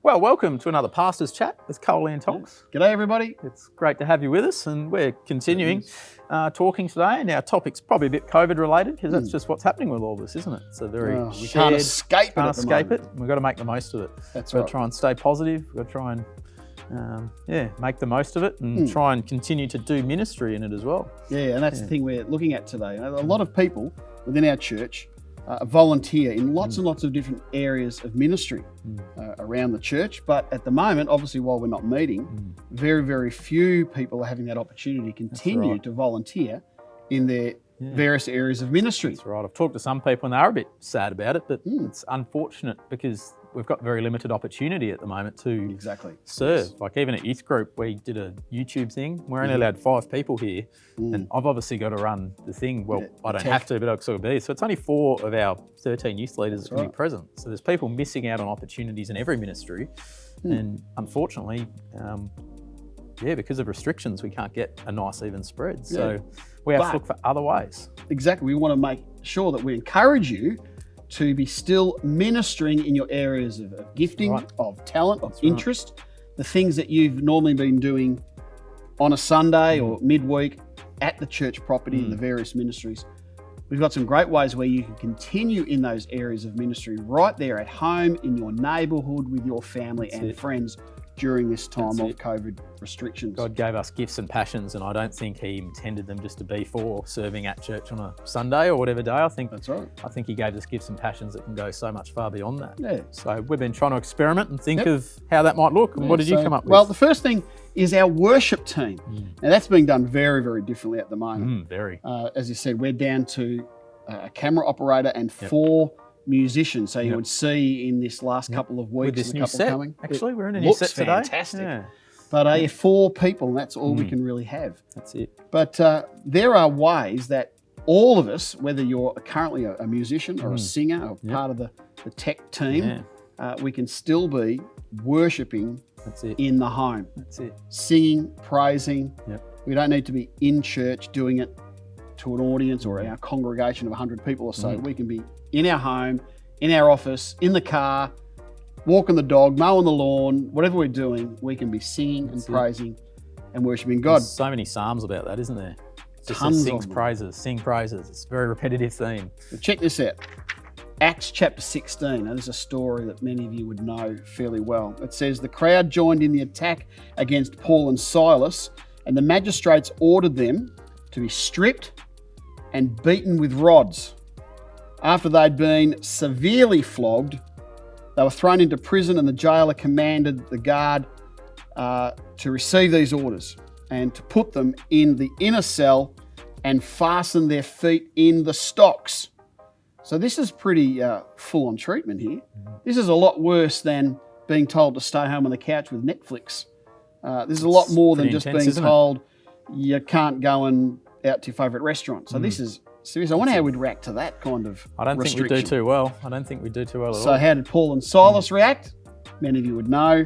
Well, welcome to another Pastor's Chat with Coley and Tonks. G'day everybody. It's great to have you with us, and we're continuing talking today, and our topic's probably a bit COVID related because that's just what's happening with all this, isn't it? It's a very we can't escape it. We've got to make the most of it. That's We've right. got to try and stay positive. We've got to try and make the most of it and try and continue to do ministry in it as well. Yeah, and that's the thing we're looking at today. A lot of people within our church volunteer in lots and lots of different areas of ministry around the church. But at the moment, obviously, while we're not meeting, very, very few people are having that opportunity to continue to volunteer in their various areas of ministry. That's right. I've talked to some people and they are a bit sad about it, but it's unfortunate because we've got very limited opportunity at the moment to serve. Yes. Like even at youth group, we did a YouTube thing. We're only allowed 5 people here, and I've obviously got to run the thing. Well, I don't have to, but I sort of be. So it's only 4 of our 13 youth leaders that can be present. So there's people missing out on opportunities in every ministry, and unfortunately, because of restrictions, we can't get a nice even spread. So we have to look for other ways. Exactly. We want to make sure that we encourage you to be still ministering in your areas of gifting, of talent, of interest, the things that you've normally been doing on a Sunday or midweek at the church property in the various ministries. We've got some great ways where you can continue in those areas of ministry right there at home, in your neighbourhood, with your family and friends during this time of COVID restrictions. God gave us gifts and passions, and I don't think He intended them just to be for serving at church on a Sunday or whatever day. I think that's right. I think He gave us gifts and passions that can go so much far beyond that. Yeah. So we've been trying to experiment and think of how that might look. And what did you come up with? Well, the first thing is our worship team. Now that's being done very, very differently at the moment. Very. As you said, we're down to a camera operator and 4 musicians. So you would see in this last couple of weeks, with this and a new couple set. coming. Actually, we're in a new set today. Fantastic. Yeah. But 4 people, and that's all we can really have. That's it. But there are ways that all of us, whether you're currently a musician or a singer or part of the tech team, we can still be worshipping in the home. That's it. Singing, praising. We don't need to be in church doing it to an audience or our congregation of 100 people or so. We can be in our home, in our office, in the car, walking the dog, mowing the lawn, whatever we're doing, we can be singing and praising and worshiping God. There's so many psalms about that, isn't there? Just Tons sing of them. praises, sing praises. It's a very repetitive theme. But check this out. Acts chapter 16. Now, there's a story that many of you would know fairly well. It says, the crowd joined in the attack against Paul and Silas, and the magistrates ordered them to be stripped and beaten with rods. After they'd been severely flogged, they were thrown into prison, and the jailer commanded the guard to receive these orders and to put them in the inner cell and fasten their feet in the stocks. So this is pretty full-on treatment here. This is a lot worse than being told to stay home on the couch with Netflix. This is a lot more than just being told you can't go out to your favourite restaurant. So this is serious. I wonder how we'd react to that kind of I don't think we do too well. I don't think we do too well at all. So how did Paul and Silas react? Many of you would know.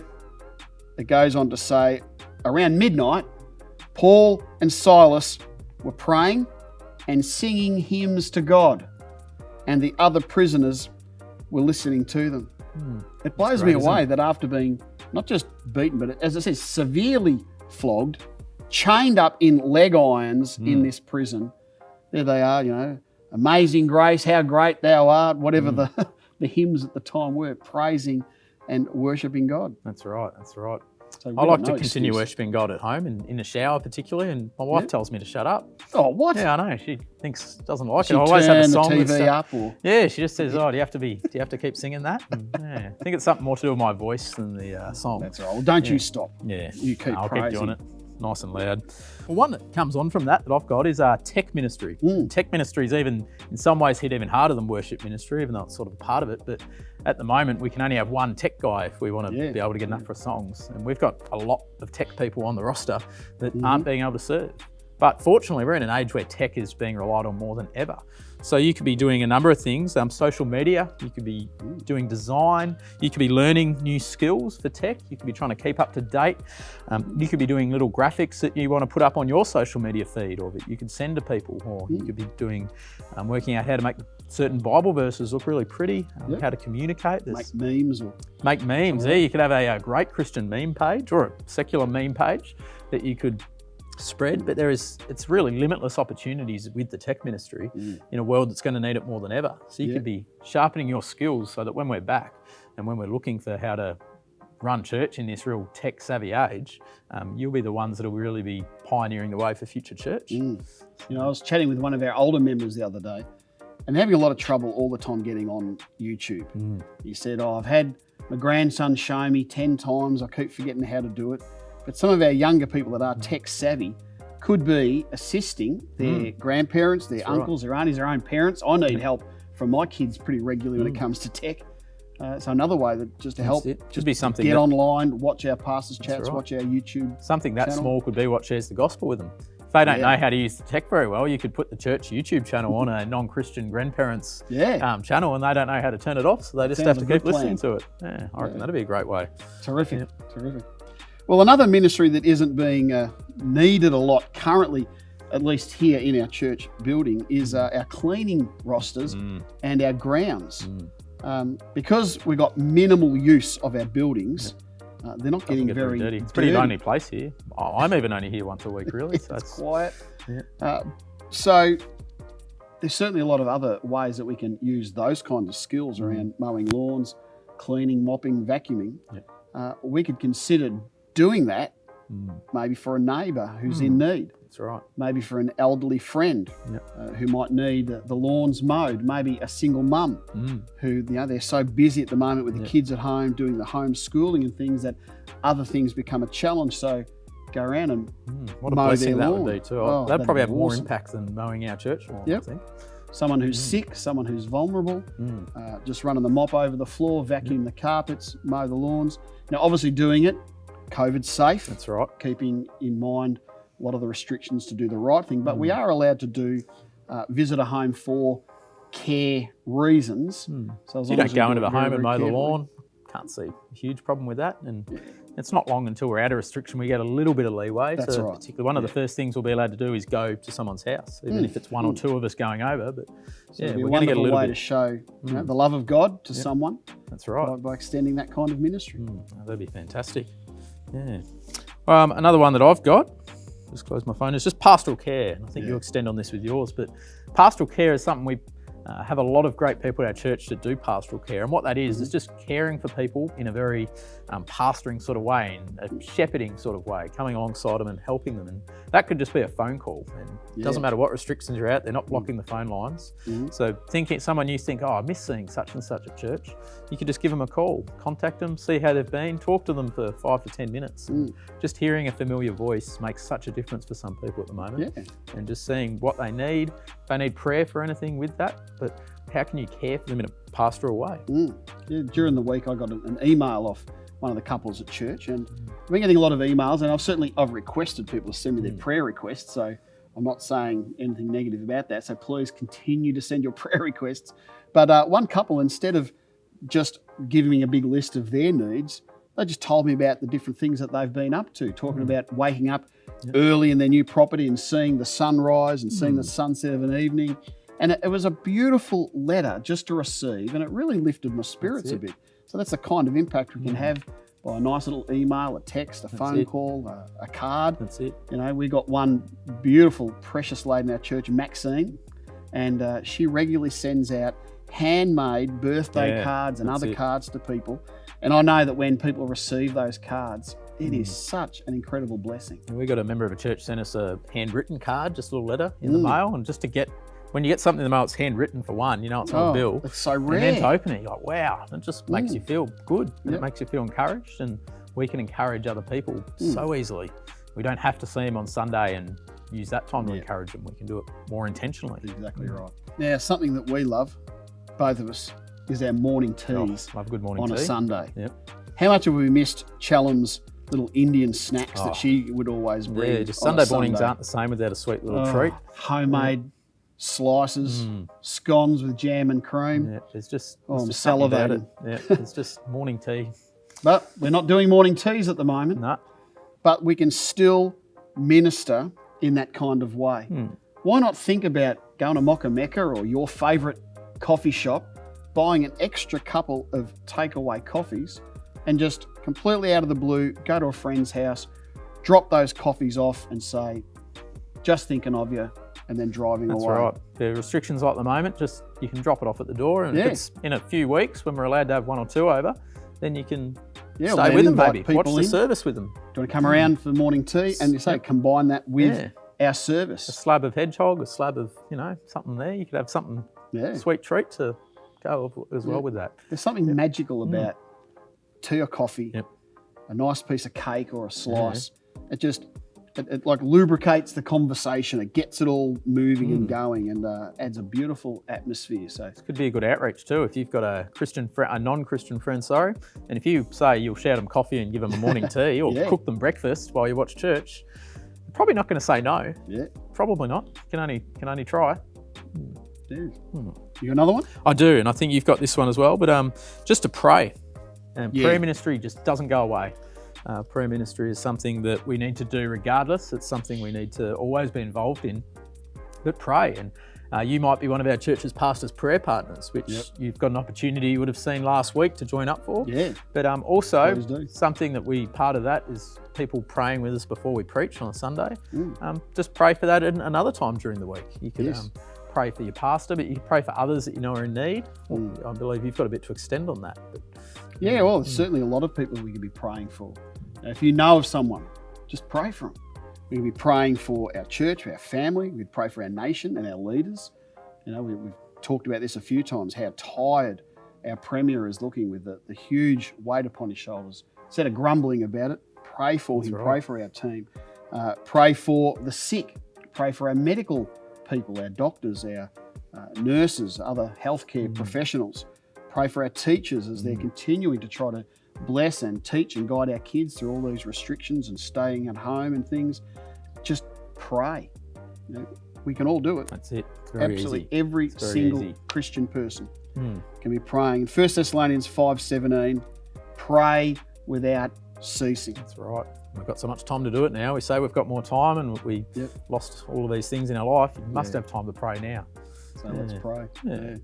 It goes on to say, around midnight, Paul and Silas were praying and singing hymns to God, and the other prisoners were listening to them. It blows me away that after being not just beaten, but as it says, severely flogged, chained up in leg irons in this prison, there they are, amazing grace, how great thou art, whatever the hymns at the time were, praising and worshipping God. That's right, that's right. So I like to continue worshipping God at home, in the shower particularly, and my wife tells me to shut up. Oh, what? Yeah, I know. She doesn't like it. I always have a song. Turn the TV up, or? Yeah, she just says, "Oh, do you have to keep singing that?" And, I think it's something more to do with my voice than the song. That's right. Well, don't you stop. Yeah, you keep I'll praising. keep doing it, nice and loud. Well, one that comes on from that I've got is tech ministry. Tech ministry is even, in some ways, hit even harder than worship ministry, even though it's sort of a part of it. But at the moment, we can only have one tech guy if we want to be able to get enough for songs. And we've got a lot of tech people on the roster that aren't being able to serve. But fortunately, we're in an age where tech is being relied on more than ever. So you could be doing a number of things, social media, you could be doing design, you could be learning new skills for tech, you could be trying to keep up to date, you could be doing little graphics that you want to put up on your social media feed or that you could send to people, or you could be doing, working out how to make certain Bible verses look really pretty, how to communicate. Make memes. Make memes, yeah. You could have a great Christian meme page or a secular meme page that you could spread, but it's really limitless opportunities with the tech ministry in a world that's going to need it more than ever. So you could be sharpening your skills so that when we're back and when we're looking for how to run church in this real tech savvy age, you'll be the ones that'll really be pioneering the way for future church. You know, I was chatting with one of our older members the other day and having a lot of trouble all the time getting on YouTube. He said, I've had my grandson show me 10 times, I keep forgetting how to do it. But some of our younger people that are tech savvy could be assisting their grandparents, their uncles, their aunties, their own parents. I need help from my kids pretty regularly when it comes to tech. So another way that just to help, just be something get online, watch our pastors' chats, watch our YouTube. Something that channel. small could be what shares the gospel with them. If they don't know how to use the tech very well, you could put the church YouTube channel on a non-Christian grandparents channel, and they don't know how to turn it off, so they just have to keep listening to it. Yeah, I reckon that'd be a great way. Terrific. Well, another ministry that isn't being needed a lot currently, at least here in our church building, is our cleaning rosters and our grounds. Because we've got minimal use of our buildings, they're not getting very dirty. It's a pretty lonely place here. I'm even only here once a week, really. So it's quiet. So there's certainly a lot of other ways that we can use those kinds of skills around mowing lawns, cleaning, mopping, vacuuming. We could consider doing that maybe for a neighbour who's in need. That's right. Maybe for an elderly friend who might need the lawns mowed. Maybe a single mum who, they're so busy at the moment with the kids at home doing the homeschooling and things that other things become a challenge. So go around and what a mow blessing their that lawn. would be too. That'd probably have more impact than mowing our church lawn, I think. Someone who's sick, someone who's vulnerable, just running the mop over the floor, vacuum the carpets, mow the lawns. Now, obviously doing it COVID safe. That's right. Keeping in mind a lot of the restrictions to do the right thing, but we are allowed to do visit a home for care reasons. So as you long don't go into the home and mow the lawn, can't see a huge problem with that. And it's not long until we're out of restriction, we get a little bit of leeway. That's so right. Particularly one of the first things we'll be allowed to do is go to someone's house, even if it's one or two of us going over. But so we're going to get a little way to show the love of God to someone. That's right. By extending that kind of ministry. That'd be fantastic. Yeah. Another one that I've got, just close my phone, is just pastoral care. And I think you'll extend on this with yours, but pastoral care is something we have a lot of great people at our church that do pastoral care. And what that is just caring for people in a very pastoring sort of way, in a shepherding sort of way, coming alongside them and helping them. And that could just be a phone call. And it doesn't matter what restrictions you're out, they're not blocking the phone lines. So someone you think, I miss seeing such and such at church, you could just give them a call, contact them, see how they've been, talk to them for 5 to 10 minutes. Just hearing a familiar voice makes such a difference for some people at the moment. And just seeing what they need, if they need prayer for anything with that, but how can you care for them in a pastoral way? During the week, I got an email off one of the couples at church, and I've been getting a lot of emails, and I've requested people to send me their prayer requests, so I'm not saying anything negative about that, so please continue to send your prayer requests. But one couple, instead of just giving me a big list of their needs, they just told me about the different things that they've been up to, talking about waking up early in their new property and seeing the sunrise and seeing the sunset of an evening. And it was a beautiful letter just to receive, and it really lifted my spirits a bit. So that's the kind of impact we can have by a nice little email, a text, a phone call, a card. That's it. You know, we got one beautiful, precious lady in our church, Maxine, and she regularly sends out handmade birthday cards and other cards to people. And I know that when people receive those cards, it is such an incredible blessing. And we got a member of a church sent us a handwritten card, just a little letter in the mail, and just to get, when you get something in the mail, it's handwritten for one, you know, it's on a bill. It's so rare. And then to open it, you're like, wow, it just makes you feel good. And it makes you feel encouraged, and we can encourage other people so easily. We don't have to see them on Sunday and use that time to encourage them. We can do it more intentionally. Exactly right. Now, something that we love, both of us, is our morning teas love good morning on tea. A Sunday. Yep. How much have we missed Chalum's little Indian snacks that she would always bring? Yeah, just Sunday mornings aren't the same without a sweet little treat. Homemade slices, scones with jam and cream. Yeah, there's just, I'm just something about salivating. it. Yeah, it's just morning tea. But we're not doing morning teas at the moment. No. But we can still minister in that kind of way. Why not think about going to Mocha Mecca or your favourite coffee shop, buying an extra couple of takeaway coffees, and just completely out of the blue, go to a friend's house, drop those coffees off and say, just thinking of you, and then driving away. That's right. The restrictions like at the moment, just you can drop it off at the door, and if it's in a few weeks when we're allowed to have 1 or 2 over, then you can stay with them maybe, watch the service with them. Do you want to come around for morning tea? And you say combine that with our service. A slab of hedgehog, a slab of, something there. You could have something, sweet treat to go as well with that. There's something magical about tea or coffee, a nice piece of cake or a slice. It like lubricates the conversation. It gets it all moving and going, and adds a beautiful atmosphere. So it could be a good outreach too if you've got a non-Christian friend, and if you say you'll shout them coffee and give them a morning tea or cook them breakfast while you watch church, you're probably not going to say no. Yeah, probably not. Can only try. You got another one? I do, and I think you've got this one as well. But just to pray, and prayer ministry just doesn't go away. Prayer ministry is something that we need to do regardless. It's something we need to always be involved in. But pray, and you might be one of our church's pastors' prayer partners, which you've got an opportunity you would have seen last week to join up for. Yeah. But also something that part of that is people praying with us before we preach on a Sunday. Just pray for that at another time during the week. You can pray for your pastor, but you can pray for others that you know are in need. I believe you've got a bit to extend on that. But, well, there's certainly a lot of people we can be praying for. Now, if you know of someone, just pray for them. We can be praying for our church, for our family. We pray for our nation and our leaders. We've talked about this a few times, how tired our Premier is looking with the huge weight upon his shoulders. Instead of grumbling about it, pray for him, pray for our team. Pray for the sick. Pray for our medical people, our doctors, our nurses, other healthcare professionals. Pray for our teachers as they're continuing to try to bless and teach and guide our kids through all these restrictions and staying at home and things. Just pray. We can all do it. That's it. It's very Absolutely easy. Every single Christian person can be praying. 1 Thessalonians 5:17, pray without ceasing. That's right. We've got so much time to do it now. We say we've got more time and we lost all of these things in our life. You must have time to pray now. So let's pray.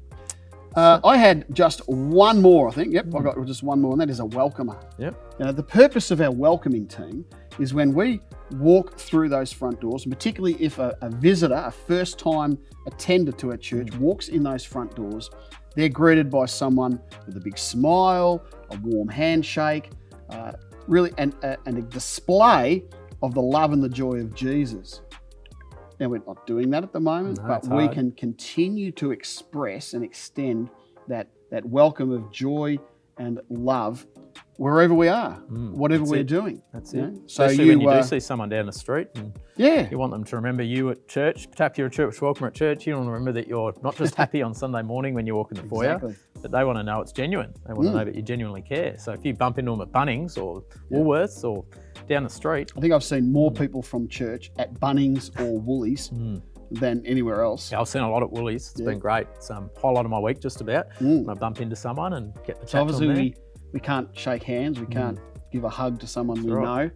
I had just one more, I think. I got just one more, and that is a welcomer. The purpose of our welcoming team is when we walk through those front doors, and particularly if a visitor, a first-time attender to our church, walks in those front doors, they're greeted by someone with a big smile, a warm handshake, really, and a display of the love and the joy of Jesus. Now, we're not doing that at the moment, but we can continue to express and extend that welcome of joy and love wherever we are, whatever we're doing. That's it. Especially when you do see someone down the street and you want them to remember you at church. Perhaps you're a church welcomer at church. You want to remember that you're not just happy on Sunday morning when you walk in the foyer, but they want to know it's genuine. They want to know that you genuinely care. So if you bump into them at Bunnings or Woolworths or down the street. I think I've seen more people from church at Bunnings or Woolies than anywhere else. Yeah, I've seen a lot at Woolies. It's been great. It's highlight of my week just about. When I bump into someone and get the chat. So obviously we can't shake hands. We can't give a hug to someone we know.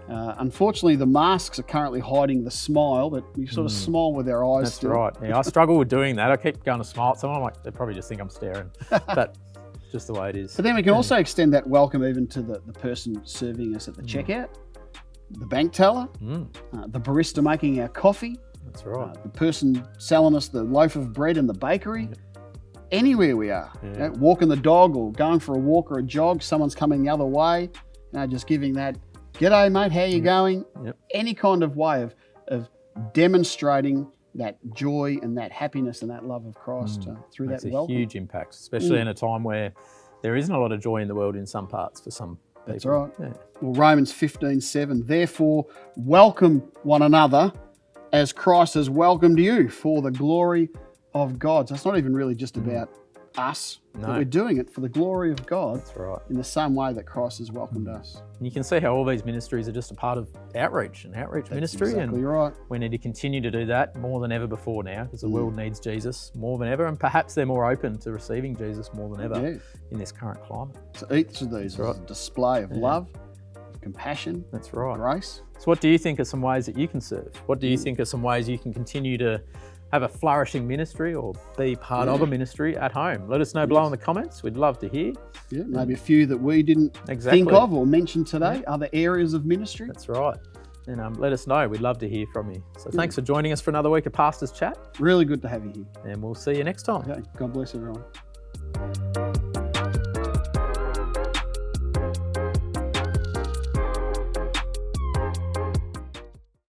Unfortunately, the masks are currently hiding the smile, but we sort of smile with our eyes. That's right. Yeah, I struggle with doing that. I keep going to smile at someone. I'm like, they probably just think I'm staring. But just the way it is. But then we can also extend that welcome even to the person serving us at the checkout, the bank teller, the barista making our coffee. That's right. The person selling us the loaf of bread in the bakery. Anywhere we are, walking the dog or going for a walk or a jog, someone's coming the other way, just giving that, g'day mate, how you going? Any kind of way of demonstrating that joy and that happiness and that love of Christ through that welcome. It's a huge impact, especially in a time where there isn't a lot of joy in the world in some parts for some people. That's right. Well, Romans 15:7, therefore welcome one another as Christ has welcomed you for the glory of God. So it's not even really just about us, No. but we're doing it for the glory of God. That's right. In the same way that Christ has welcomed us. And you can see how all these ministries are just a part of outreach and outreach ministry. Exactly and right. we need to continue to do that more than ever before now, because the world needs Jesus more than ever, and perhaps they're more open to receiving Jesus more than ever in this current climate. So each of these is a display of love, compassion, That's right. grace. So what do you think are some ways that you can serve? What do you think are some ways you can continue to have a flourishing ministry or be part of a ministry at home? Let us know below in the comments. We'd love to hear. Yeah, maybe a few that we didn't think of or mention today, other areas of ministry. That's right. And let us know. We'd love to hear from you. So thanks for joining us for another week of Pastor's Chat. Really good to have you here. And we'll see you next time. Okay, God bless everyone.